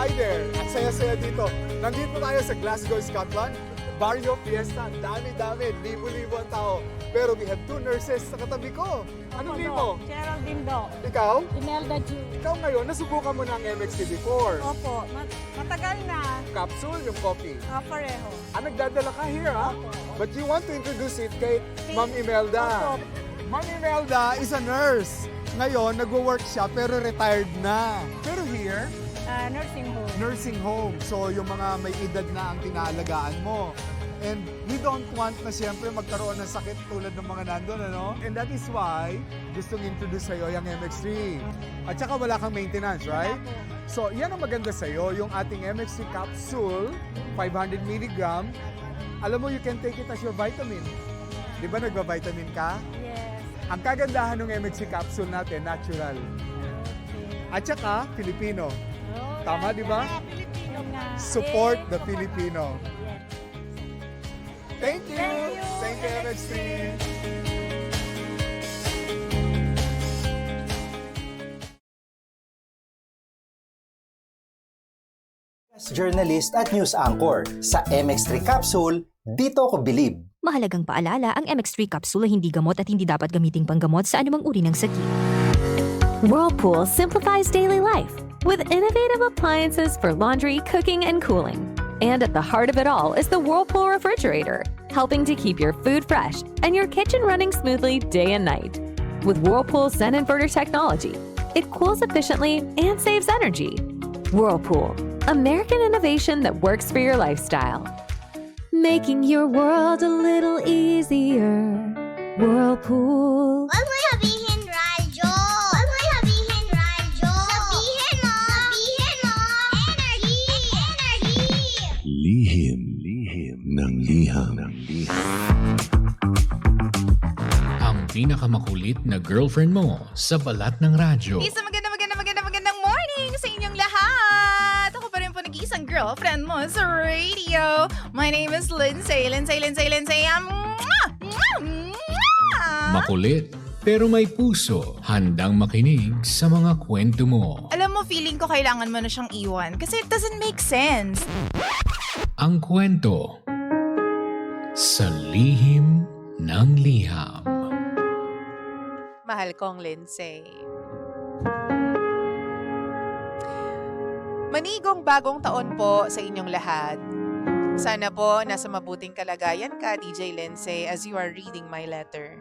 Hi there! Ang saya-saya dito. Nandito tayo sa Glasgow, Scotland. Barrio Fiesta. Dami-dami. Libo-libo ang tao. Pero we have two nurses sa katabi ko. Anong name mo? Geraldine Do. Ikaw? Imelda Ju. Ikaw ngayon, nasubukan mo na ang MXT before. Opo, matagal na. Capsule, yung coffee. Pareho. Nagdadala ka here, ha? Opo. But you want to introduce it kay Ma'am Imelda. Opo. Ma'am Imelda is a nurse. Ngayon, nagwo-work siya pero retired na. Pero here, Nursing home. nursing home. So, yung mga may edad na ang tinaalagaan mo. And we don't want na siyempre magkaroon ng sakit tulad ng mga nandun, ano? And that is why gustong introduce sa'yo yung MX3. At saka wala kang maintenance, right? So, yan ang maganda sa'yo, yung ating MX3 capsule, 500 mg. Alam mo, you can take it as your vitamin. Di ba nagba-vitamin ka? Yes. Ang kagandahan ng MX3 capsule natin, natural. At saka, Filipino. Tama, di ba? Filipino nga. Support Eh, the Filipino. Yes. Thank you! Thank you, Thank you, MX3! Journalist at news anchor sa MX3 Capsule, dito ko believe. Mahalagang paalala, ang MX3 capsule ay hindi gamot at hindi dapat gamiting panggamot sa anumang uri ng sakit. Whirlpool simplifies daily life with innovative appliances for laundry, cooking, and cooling. And at the heart of it all is the Whirlpool refrigerator, helping to keep your food fresh and your kitchen running smoothly day and night. With Whirlpool's Zen inverter technology, it cools efficiently and saves energy. Whirlpool, American innovation that works for your lifestyle. Making your world a little easier. Whirlpool. Huwag mo sabihin radyo. Huwag mo sabihin radyo. Sabihin mo. Sabihin mo. Energy. Energy. Lihim ng liham. Ang pinakamakulit na girlfriend mo sa balat ng radyo. Isa magandang morning sa inyong lahat! Ako pa rin po nag-iisang girlfriend mo sa radio. My name is Lindsay. Makulit pero may puso, handang makinig sa mga kwento mo. Alam mo, feeling ko kailangan mo na siyang iwan kasi it doesn't make sense. Ang kwento sa lihim ng liham. Mahal kong Lindsay. Manigong bagong taon po sa inyong lahat. Sana po nasa mabuting kalagayan ka, DJ Lindsay, as you are reading my letter.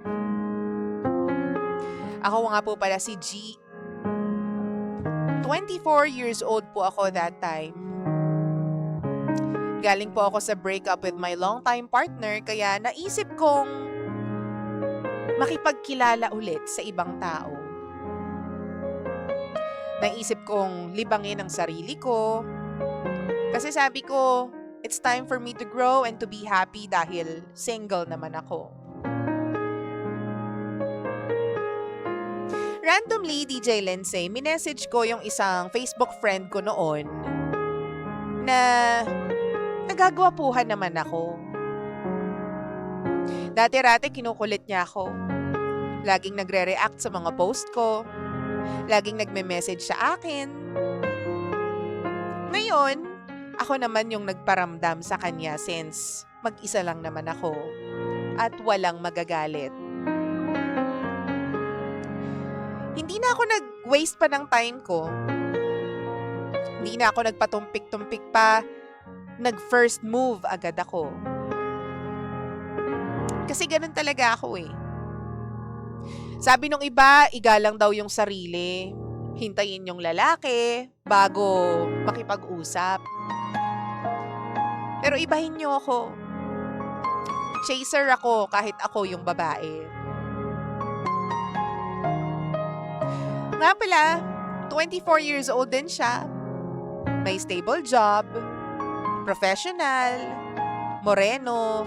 Ako nga po pala si G. 24 years old po ako that time. Galing po ako sa breakup with my longtime partner, kaya naisip kong makipagkilala ulit sa ibang tao. Naisip kong libangin ang sarili ko. Kasi sabi ko, it's time for me to grow and to be happy dahil single naman ako. Randomly, DJ Lindsay, minessage ko yung isang Facebook friend ko noon na nagagwapuhan naman ako. Dati-rati kinukulit niya ako. Laging nagre-react sa mga post ko. Laging nagme-message sa akin. Ngayon, ako naman yung nagparamdam sa kanya since mag-isa lang naman ako at walang magagalit. Hindi na ako nag-waste pa ng time ko. Hindi na ako nagpatumpik-tumpik pa. Nag-first move agad ako. Kasi ganun talaga ako eh. Sabi nung iba, igalang daw yung sarili. Hintayin yung lalaki bago makipag-usap. Pero ibahin niyo ako. Chaser ako kahit ako yung babae. Nga pala, 24 years old din siya. May stable job, professional, moreno.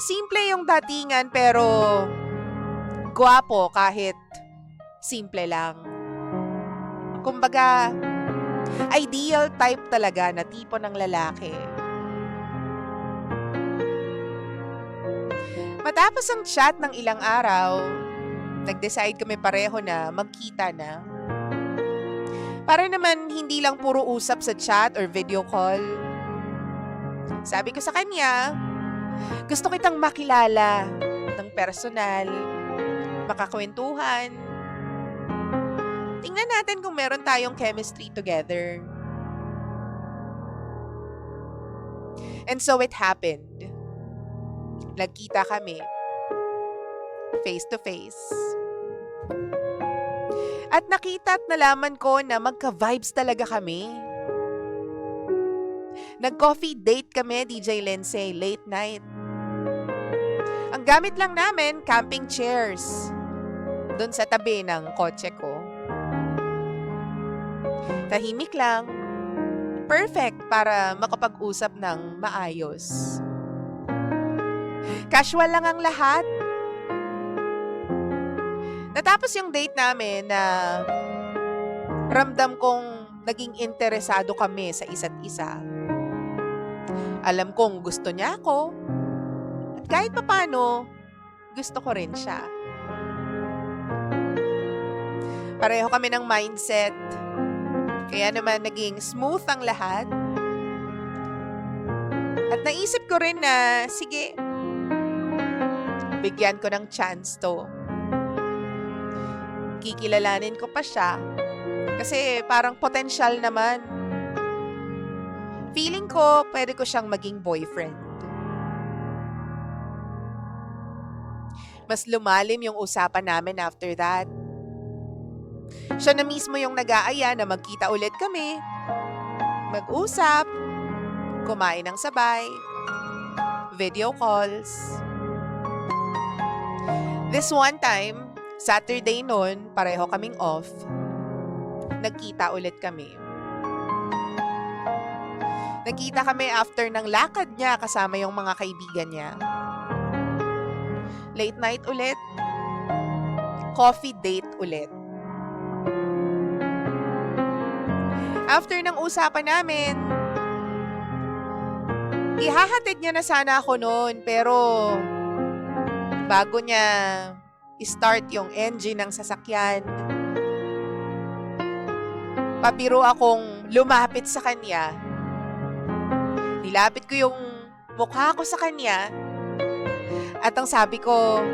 Simple yung datingan pero gwapo kahit simple lang. Kumbaga, ideal type talaga na tipo ng lalaki. Matapos ang chat ng ilang araw, nag-decide kami pareho na magkita na. Para naman hindi lang puro usap sa chat or video call. Sabi ko sa kanya, gusto kitang makilala ng personal, makakwentuhan. Tingnan natin kung meron tayong chemistry together. And so it happened. Nagkita kami. Face to face. At nakita at nalaman ko na magka-vibes talaga kami. Nag-coffee date kami, DJ Lindsay, late night. Ang gamit lang namin, camping chairs. Doon sa tabi ng kotse ko. Tahimik lang. Perfect para makapag-usap ng maayos. Casual lang ang lahat. Natapos yung date namin na ramdam kong naging interesado kami sa isa't isa. Alam kong gusto niya ako. At kahit papano, gusto ko rin siya. Pareho kami ng mindset. Kaya naman naging smooth ang lahat. At naisip ko rin na, sige, bigyan ko ng chance to. Kikilalanin ko pa siya. Kasi parang potential naman. Feeling ko, pwede ko siyang maging boyfriend. Mas lumalim yung usapan namin after that. Siya na mismo yung nag-aaya na magkita ulit kami. Mag-usap. Kumain ng sabay. Video calls. This one time, Saturday noon, pareho kaming off. Nagkita ulit kami. Nagkita kami after ng lakad niya kasama yung mga kaibigan niya. Late night ulit. Coffee date ulit. After ng usapan namin, ihahatid niya na sana ako noon, pero bago niya i-start yung engine ng sasakyan, pabiro akong lumapit sa kanya. Nilapit ko yung mukha ko sa kanya at ang sabi ko,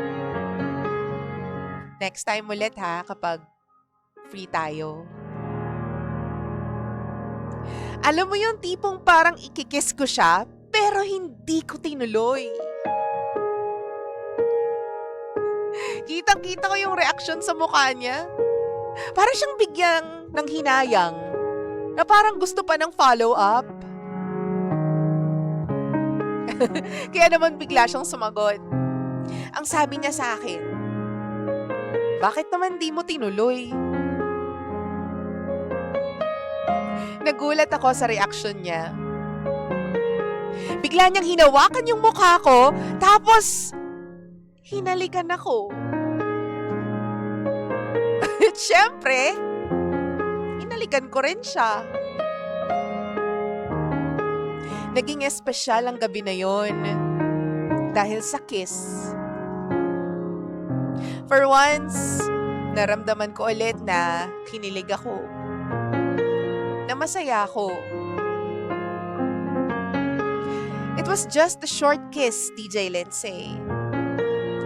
next time ulit ha, kapag free tayo. Alam mo yung tipong parang ikikiss ko siya, pero hindi ko tinuloy. Kitang-kita ko yung reaction sa mukha niya. Para siyang bigyang ng hinayang na parang gusto pa ng follow-up. Kaya naman bigla siyang sumagot. Ang sabi niya sa akin, bakit naman di mo tinuloy? Nagulat ako sa reaction niya. Bigla niyang hinawakan yung mukha ko, tapos hinalikan ako. At syempre, hinalikan ko rin siya. Naging espesyal ang gabi na yon dahil sa kiss. For once, naramdaman ko ulit na kinilig ako. Na masaya ako. It was just a short kiss, DJ Lindsay.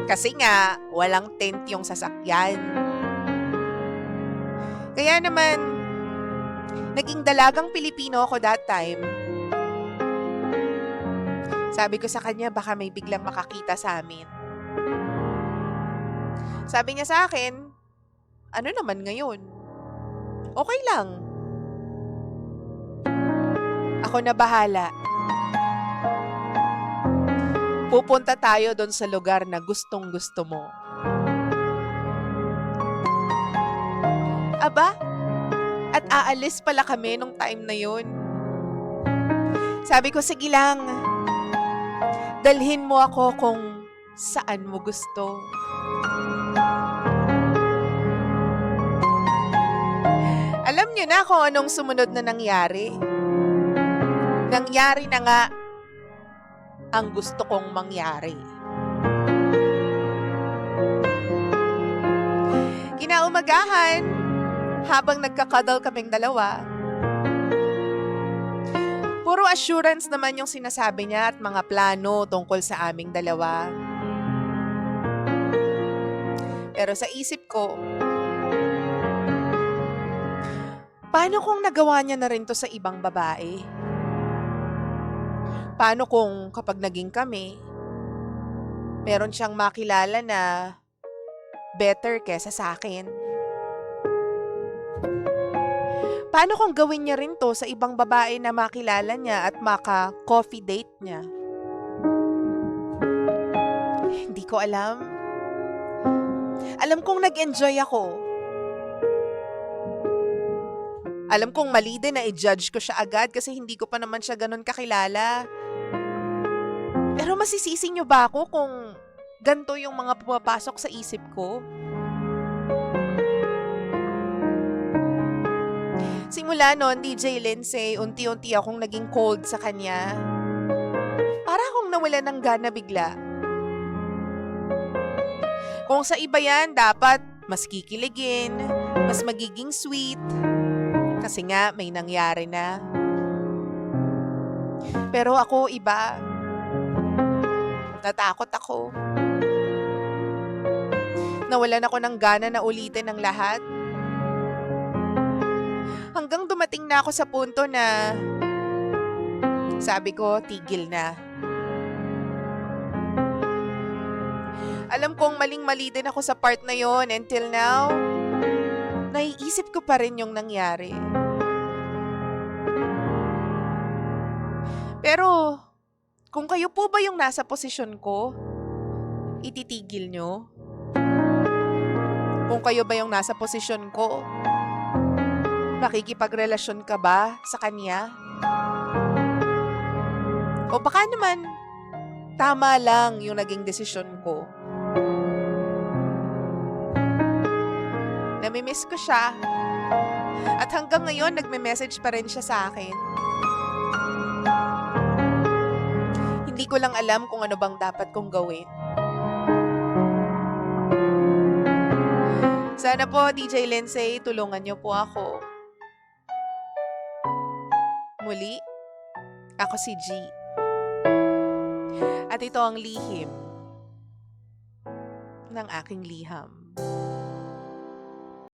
Kasi nga, walang tint yung sasakyan. Kaya naman, naging dalagang Pilipino ako that time. Sabi ko sa kanya, baka may biglang makakita sa amin. Sabi niya sa akin, ano naman ngayon? Okay lang. Ako na bahala. Pupunta tayo doon sa lugar na gustong-gusto mo. Aba, at aalis pala kami nung time na yun. Sabi ko, sige lang. Dalhin mo ako kung saan mo gusto. Alam niyo na kung anong sumunod na nangyari. Nangyari na nga ang gusto kong mangyari. Kinaumagahan, habang nagkakadal kaming dalawa. Puro assurance naman yung sinasabi niya at mga plano tungkol sa aming dalawa. Pero sa isip ko, paano kung nagawa niya na rin to sa ibang babae? Paano kung kapag naging kami, meron siyang makilala na better kesa sa akin? Paano kung gawin niya rin to sa ibang babae na makilala niya at maka-coffee date niya? Hindi ko alam. Alam kong nag-enjoy ako. Alam kong mali din na i-judge ko siya agad kasi hindi ko pa naman siya ganun kakilala. Pero masisisi niyo ba ako kung ganito yung mga pumapasok sa isip ko? Simula noon, DJ Lindsay, unti-unti akong naging cold sa kanya. Para akong nawala ng gana bigla. Kung sa iba yan, dapat mas kikiligin, mas magiging sweet. Kasi nga, may nangyari na. Pero ako, iba. Natakot ako. Nawalan ako ng gana na ulitin ang lahat. Hanggang dumating na ako sa punto na sabi ko, tigil na. Alam kong maling-mali din ako sa part na yon until now, naiisip ko pa rin yung nangyari. Pero, kung kayo po ba yung nasa posisyon ko, ititigil nyo? Kung kayo ba yung nasa posisyon ko, makikipagrelasyon ka ba sa kanya? O baka naman, tama lang yung naging desisyon ko. Namimiss ko siya. At hanggang ngayon, nagme-message pa rin siya sa akin. Hindi ko lang alam kung ano bang dapat kong gawin. Sana po, DJ Lindsay, tulungan niyo po ako. Muli, ako si G. At ito ang lihim ng aking liham.